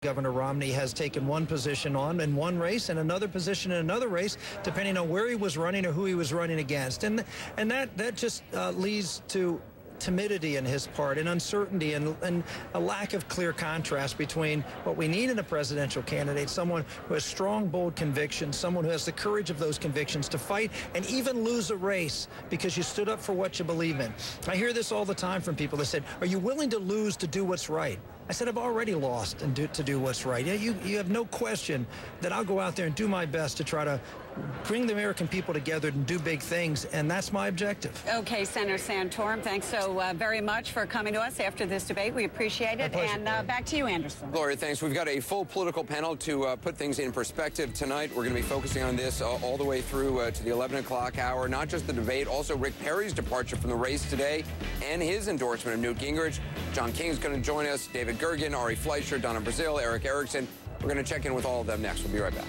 Governor Romney has taken one position on in one race and another position in another race, depending on where he was running or who he was running against. And that just leads to timidity in his part and uncertainty and a lack of clear contrast between what we need in a presidential candidate, someone who has strong, bold convictions, someone who has the courage of those convictions to fight and even lose a race because you stood up for what you believe in. I hear this all the time from people that said, are you willing to lose to do what's right? I said, I've already lost and to do what's right. You have no question that I'll go out there and do my best to try to bring the American people together and do big things, and that's my objective. Okay, Senator Santorum, thanks so very much for coming to us after this debate. We appreciate it. And back to you, Anderson. Gloria, thanks. We've got a full political panel to put things in perspective tonight. We're going to be focusing on this all the way through to the 11 o'clock hour. Not just the debate, also Rick Perry's departure from the race today and his endorsement of Newt Gingrich. John King is going to join us, David Gergen, Ari Fleischer, Donna Brazile, Eric Erickson. We're going to check in with all of them next. We'll be right back.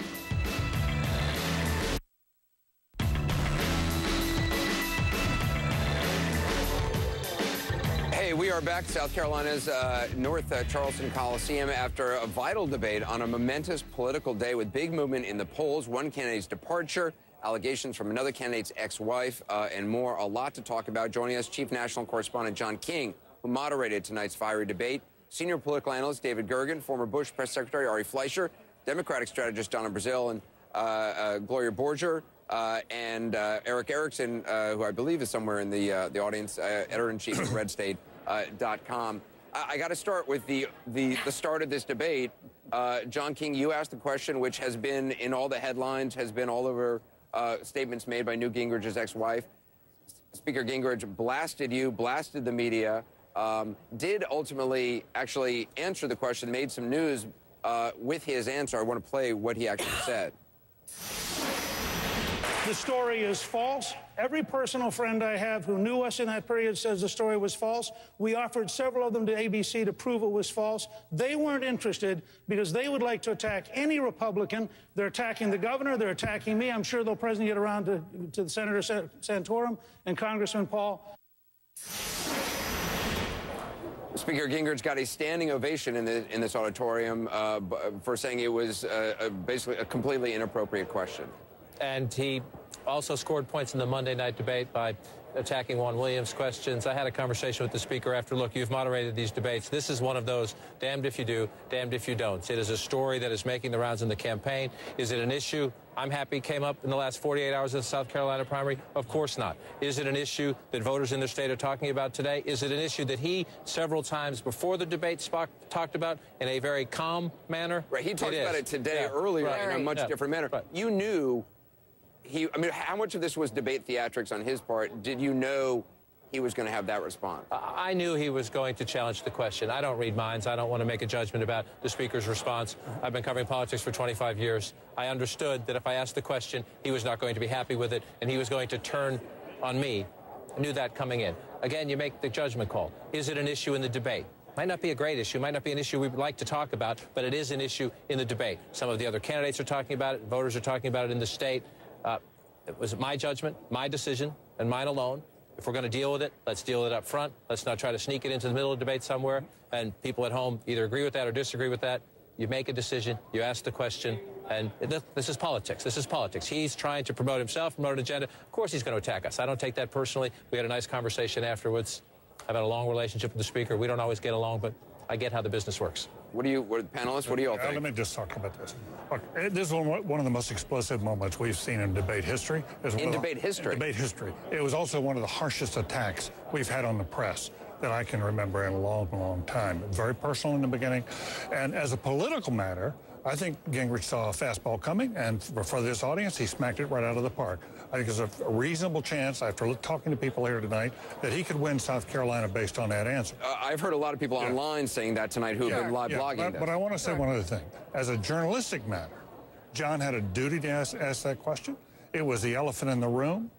We are back to South Carolina's North Charleston Coliseum after a vital debate on a momentous political day with big movement in the polls, one candidate's departure, allegations from another candidate's ex-wife, and more. A lot to talk about. Joining us, Chief National Correspondent John King, who moderated tonight's fiery debate, Senior Political Analyst David Gergen, former Bush Press Secretary Ari Fleischer, Democratic Strategist Donna Brazile, and Gloria Borger, and Eric Erickson, who I believe is somewhere in the audience, Editor-in-Chief of RedState.com. I got to start with the start of this debate. John King, you asked the question, which has been in all the headlines, has been all over statements made by Newt Gingrich's ex-wife. Speaker Gingrich blasted you, blasted the media, did ultimately actually answer the question, made some news with his answer. I want to play what he actually said. The story is false. Every personal friend I have who knew us in that period says the story was false. We offered several of them to ABC to prove it was false. They weren't interested because they would like to attack any Republican. They're attacking the governor. They're attacking me. I'm sure they'll presently get around to Senator Santorum and Congressman Paul. Speaker Gingrich got a standing ovation in this auditorium for saying it was basically a completely inappropriate question. And he also scored points in the Monday night debate by attacking Juan Williams' questions. I had a conversation with the speaker after, look, you've moderated these debates. This is one of those damned if you do, damned if you don't. It is a story that is making the rounds in the campaign. Is it an issue I'm happy came up in the last 48 hours of the South Carolina primary? Of course not. Is it an issue that voters in the state are talking about today? Is it an issue that he several times before the debate talked about in a very calm manner? Right, he talked about it today earlier in a much different manner. Right. You knew I mean, how much of this was debate theatrics on his part? Did you know he was going to have that response? I knew he was going to challenge the question. I don't read minds. I don't want to make a judgment about the speaker's response. I've been covering politics for 25 years. I understood that if I asked the question, he was not going to be happy with it, and he was going to turn on me. I knew that coming in. Again, you make the judgment call. Is it an issue in the debate? Might not be a great issue, might not be an issue we'd like to talk about, but it is an issue in the debate. Some of the other candidates are talking about it. Voters are talking about it in the state. It was my judgment, my decision, and mine alone. If we're going to deal with it, let's deal with it up front. Let's not try to sneak it into the middle of the debate somewhere. And people at home either agree with that or disagree with that. You make a decision, you ask the question, and this is politics. This is politics. He's trying to promote himself, promote an agenda. Of course he's going to attack us. I don't take that personally. We had a nice conversation afterwards. I've had a long relationship with the speaker. We don't always get along, but I get how the business works. Panelists, what do you all think? Let me just talk about this. Look, this is one of the most explosive moments we've seen in debate history. In debate history? In debate history. It was also one of the harshest attacks we've had on the press that I can remember in a long, long time. Very personal in the beginning. And as a political matter, I think Gingrich saw a fastball coming, and for this audience, he smacked it right out of the park. I think there's a reasonable chance, after talking to people here tonight, that he could win South Carolina based on that answer. I've heard a lot of people online saying that tonight who have been live blogging. But I want to say one other thing. As a journalistic matter, John had a duty to ask that question. It was the elephant in the room.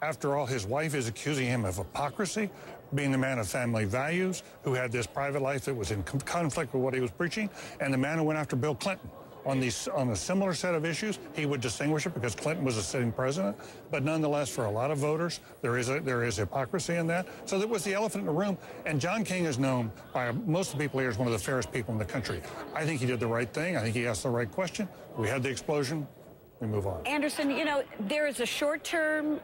After all, his wife is accusing him of hypocrisy, being the man of family values, who had this private life that was in conflict with what he was preaching, and the man who went after Bill Clinton on a similar set of issues, he would distinguish it because Clinton was a sitting president. But nonetheless, for a lot of voters, there is hypocrisy in that. So that was the elephant in the room. And John King is known by most of the people here as one of the fairest people in the country. I think he did the right thing. I think he asked the right question. We had the explosion. We move on. Anderson, you know, there is a short-term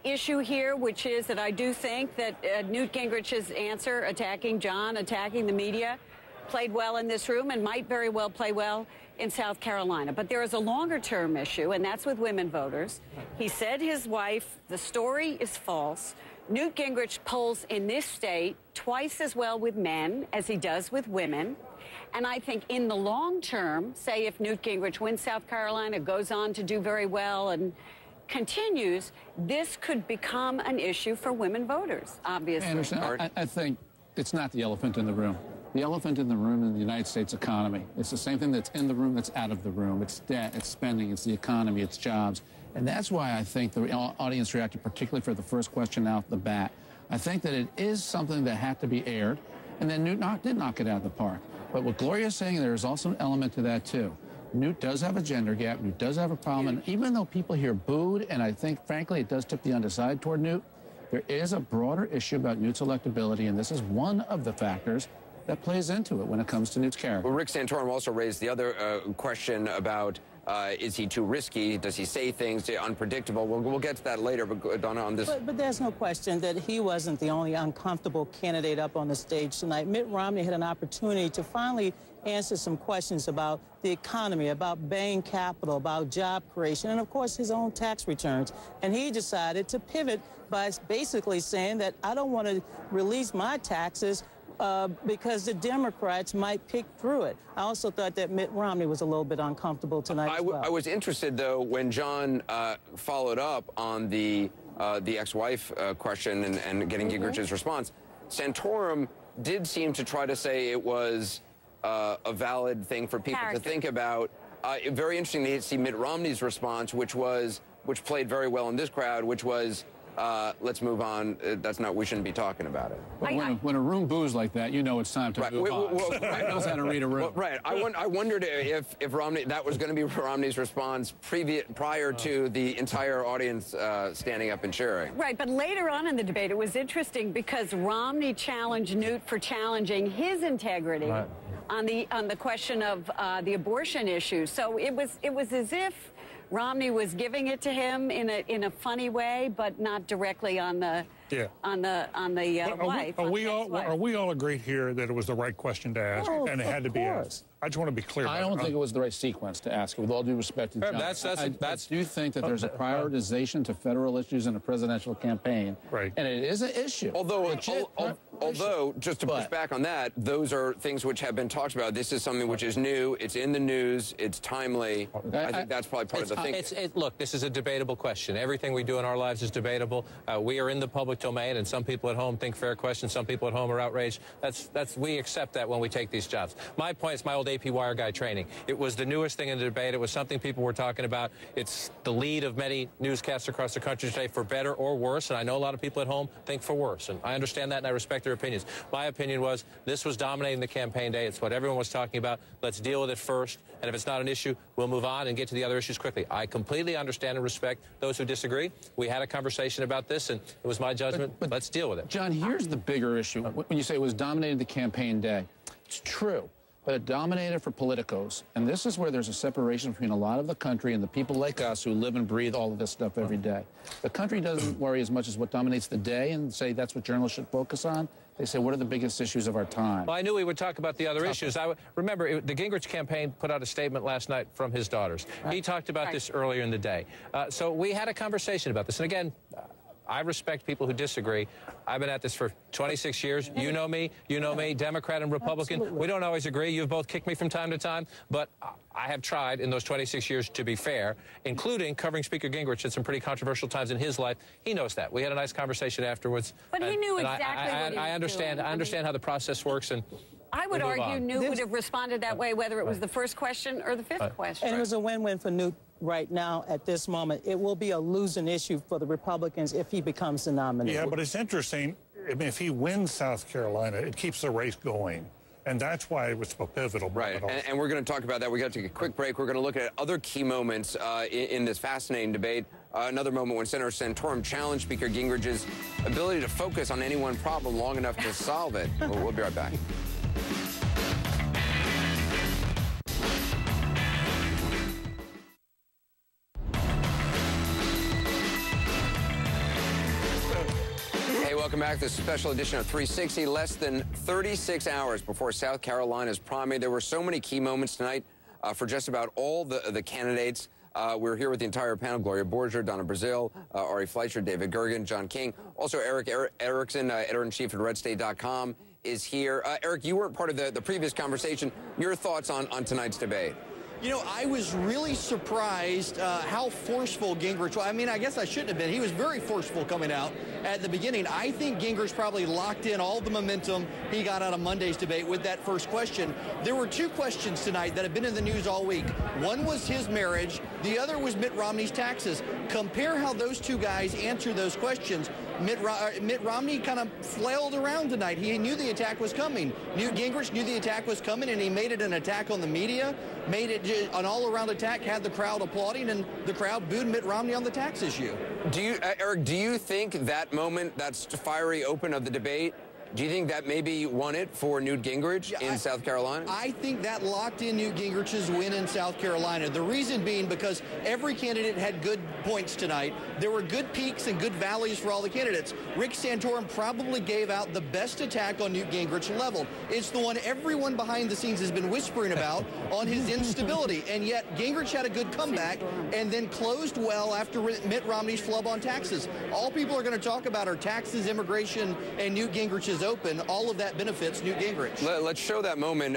issue here, which is that I do think that Newt Gingrich's answer, attacking John, attacking the media, played well in this room and might very well play well in South Carolina. But there is a longer-term issue, and that's with women voters. He said his wife, the story is false. Newt Gingrich polls in this state twice as well with men as he does with women. And I think in the long term, say if Newt Gingrich wins South Carolina, goes on to do very well and continues, this could become an issue for women voters, obviously. Anderson, I think it's not the elephant in the room. The elephant in the room is the United States economy. It's the same thing that's in the room that's out of the room. It's debt, it's spending, it's the economy, it's jobs. And that's why I think the audience reacted, particularly for the first question out the bat. I think that it is something that had to be aired, and then Newt did knock it out of the park. But what Gloria's saying, there is also an element to that, too. Newt does have a gender gap. Newt does have a problem. And even though people here booed, and I think, frankly, it does tip the underside toward Newt, there is a broader issue about Newt's electability, and this is one of the factors that plays into it when it comes to Newt's character. Well, Rick Santorum also raised the other question about is he too risky? Does he say things unpredictable? We'll get to that later, but Donna, on this. But there's no question that he wasn't the only uncomfortable candidate up on the stage tonight. Mitt Romney had an opportunity to finally answer some questions about the economy, about Bain Capital, about job creation, and, of course, his own tax returns. And he decided to pivot by basically saying that I don't want to release my taxes because the Democrats might pick through it. I also thought that Mitt Romney was a little bit uncomfortable tonight as well. I was interested, though, when John followed up on the ex-wife question and getting Gingrich's response. Santorum did seem to try to say it was a valid thing for people to think about. Very interesting to see Mitt Romney's response, which played very well in this crowd, which was, let's move on. That's not, we shouldn't be talking about it. When a room boos like that, you know it's time to move on. He knows how to read a room. Right. I wondered if Romney, that was going to be Romney's response prior to the entire audience standing up and cheering. Right, but later on in the debate, it was interesting because Romney challenged Newt for challenging his integrity on the question of the abortion issue. So it was as if Romney was giving it to him in a funny way, but not directly on the wife. Are we all agreed here that it was the right question to ask and it had to be asked? I just want to be clear. I don't think it was the right sequence to ask it, with all due respect to John. I do think that there's a prioritization to federal issues in a presidential campaign. Right. And it is an issue. Although, just to push back on that, those are things which have been talked about. This is something which is new. It's in the news. It's timely. I think that's probably part of the thing. Look, this is a debatable question. Everything we do in our lives is debatable. We are in the public domain, and some people at home think fair questions. Some people at home are outraged. We accept that when we take these jobs. My point is my old AP wire guy training. It was the newest thing in the debate. It was something people were talking about. It's the lead of many newscasts across the country today, for better or worse. And I know a lot of people at home think for worse. And I understand that, and I respect their opinions. My opinion was this was dominating the campaign day. It's what everyone was talking about. Let's deal with it first. And if it's not an issue, we'll move on and get to the other issues quickly. I completely understand and respect those who disagree. We had a conversation about this, and it was my judgment. But let's deal with it. John, here's the bigger issue. When you say it was dominating the campaign day, it's true. But it dominated for politicos. And this is where there's a separation between a lot of the country and the people like us who live and breathe all of this stuff every day. The country doesn't worry as much as what dominates the day and say that's what journalists should focus on. They say, what are the biggest issues of our time? Well, I knew we would talk about the other issues. Remember, the Gingrich campaign put out a statement last night from his daughters. He talked about this earlier in the day. So we had a conversation about this. And again, I respect people who disagree. I've been at this for 26 years. You know me, Democrat and Republican. Absolutely. We don't always agree. You've both kicked me from time to time. But I have tried in those 26 years to be fair, including covering Speaker Gingrich at some pretty controversial times in his life. He knows that. We had a nice conversation afterwards. But he knew exactly what he was understand. doing. I understand how the process works. And I would argue Newt would have responded that way, whether it was the first question or the fifth question. And it was a win-win for Newt right now at this moment. It will be a losing issue for the Republicans if he becomes the nominee. Yeah, but it's interesting. I mean, if he wins South Carolina, it keeps the race going. And that's why it was so pivotal. Right, and we're going to talk about that. We got to take a quick break. We're going to look at other key moments in this fascinating debate. Another moment when Senator Santorum challenged Speaker Gingrich's ability to focus on any one problem long enough to solve it. We'll be right back. Welcome back to this special edition of 360. Less than 36 hours before South Carolina's primary. There were so many key moments tonight for just about all the candidates. We're here with the entire panel: Gloria Borger, Donna Brazile, Ari Fleischer, David Gergen, John King. Also, Eric Erickson, editor-in-chief at RedState.com, is here. Eric, you weren't part of the previous conversation. Your thoughts on tonight's debate? You know, I was really surprised how forceful Gingrich was. I mean, I guess I shouldn't have been. He was very forceful coming out at the beginning. I think Gingrich probably locked in all the momentum he got out of Monday's debate with that first question. There were two questions tonight that have been in the news all week. One was his marriage. The other was Mitt Romney's taxes. Compare how those two guys answered those questions. Mitt Romney kind of flailed around tonight. He knew the attack was coming. Newt Gingrich knew the attack was coming, and he made it an attack on the media, made it an all-around attack, had the crowd applauding, and the crowd booed Mitt Romney on the tax issue. Do you, Eric, do you think that moment, that fiery open of the debate, do you think that maybe won it for Newt Gingrich in South Carolina? I think that locked in Newt Gingrich's win in South Carolina. The reason being because every candidate had good points tonight. There were good peaks and good valleys for all the candidates. Rick Santorum probably gave out the best attack on Newt Gingrich leveled. It's the one everyone behind the scenes has been whispering about on his instability. And yet Gingrich had a good comeback and then closed well after Mitt Romney's flub on taxes. All people are going to talk about are taxes, immigration, and Newt Gingrich's open. All of that benefits Newt Gingrich. Let's show that moment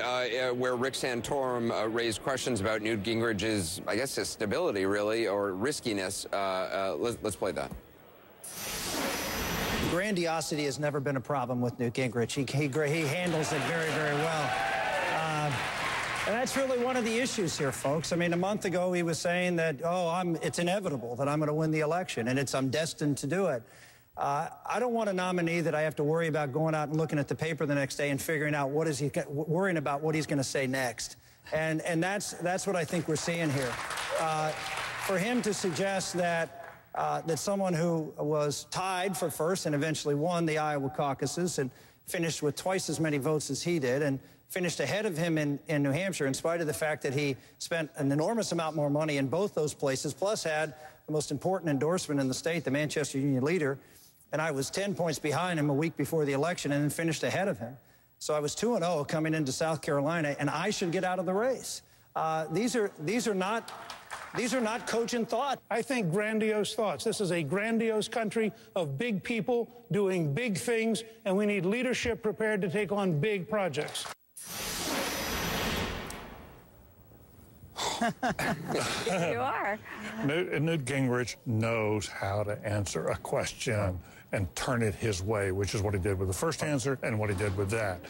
where Rick Santorum raised questions about Newt Gingrich's, I guess, his stability, really, or riskiness. Let's play that. Grandiosity has never been a problem with Newt Gingrich. He handles it very, very well. And that's really one of the issues here, folks. I mean, a month ago he was saying that, it's inevitable that I'm going to win the election, and I'm destined to do it. I don't want a nominee that I have to worry about going out and looking at the paper the next day and figuring out worrying about what he's going to say next. And that's what I think we're seeing here. For him to suggest that someone who was tied for first and eventually won the Iowa caucuses and finished with twice as many votes as he did and finished ahead of him in New Hampshire in spite of the fact that he spent an enormous amount more money in both those places, plus had the most important endorsement in the state, the Manchester Union leader. And I was 10 points behind him a week before the election and then finished ahead of him. So I was 2-0 coming into South Carolina, and I should get out of the race. These are not cogent thoughts. I think grandiose thoughts. This is a grandiose country of big people doing big things, and we need leadership prepared to take on big projects. You are. Newt Gingrich knows how to answer a question and turn it his way, which is what he did with the first answer and what he did with that.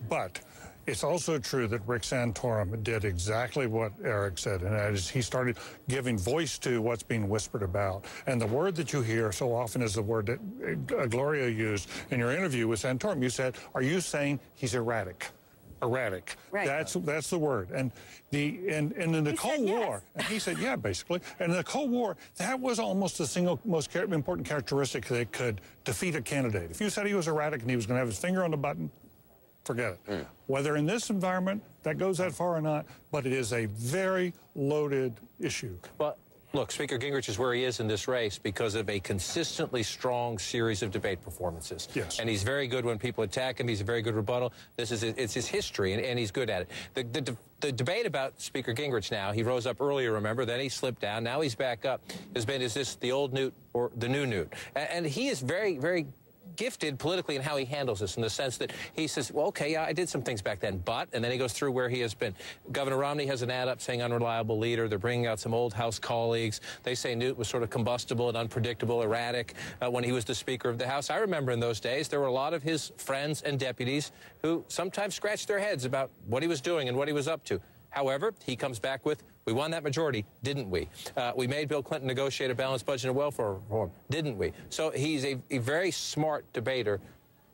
But it's also true that Rick Santorum did exactly what Eric said, and that is he started giving voice to what's being whispered about. And the word that you hear so often is the word that Gloria used in your interview with Santorum. You said, are you saying he's erratic? Erratic. Right. That's the word. And in the Cold War, and he said, yeah, basically. And in the Cold War, that was almost the single most important characteristic that could defeat a candidate. If you said he was erratic and he was going to have his finger on the button, forget it. Mm. Whether in this environment that goes that far or not, but it is a very loaded issue. Well, look, Speaker Gingrich is where he is in this race because of a consistently strong series of debate performances. Yes. And he's very good when people attack him. He's a very good rebuttal. It's his history, and he's good at it. The debate about Speaker Gingrich now, he rose up earlier, remember, then he slipped down, now he's back up, is this the old Newt or the new Newt? And he is very, very gifted politically in how he handles this, in the sense that he says, well, okay, yeah, I did some things back then, but, and then he goes through where he has been. Governor Romney has an ad up saying unreliable leader. They're bringing out some old House colleagues. They say Newt was sort of combustible and unpredictable, erratic when he was the Speaker of the House. I remember in those days there were a lot of his friends and deputies who sometimes scratched their heads about what he was doing and what he was up to. However, he comes back with, we won that majority, didn't we? We made Bill Clinton negotiate a balanced budget and welfare reform, didn't we? So he's a very smart debater.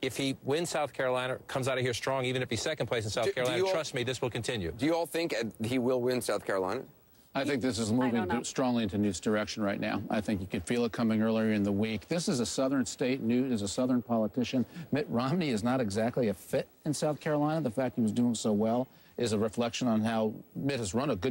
If he wins South Carolina, comes out of here strong, even if he's second place in South Carolina, trust me, this will continue. Do you all think he will win South Carolina? I think this is moving strongly into Newt's direction right now. I think you could feel it coming earlier in the week. This is a southern state. Newt is a southern politician. Mitt Romney is not exactly a fit in South Carolina. The fact he was doing so well is a reflection on how Mitt has run a good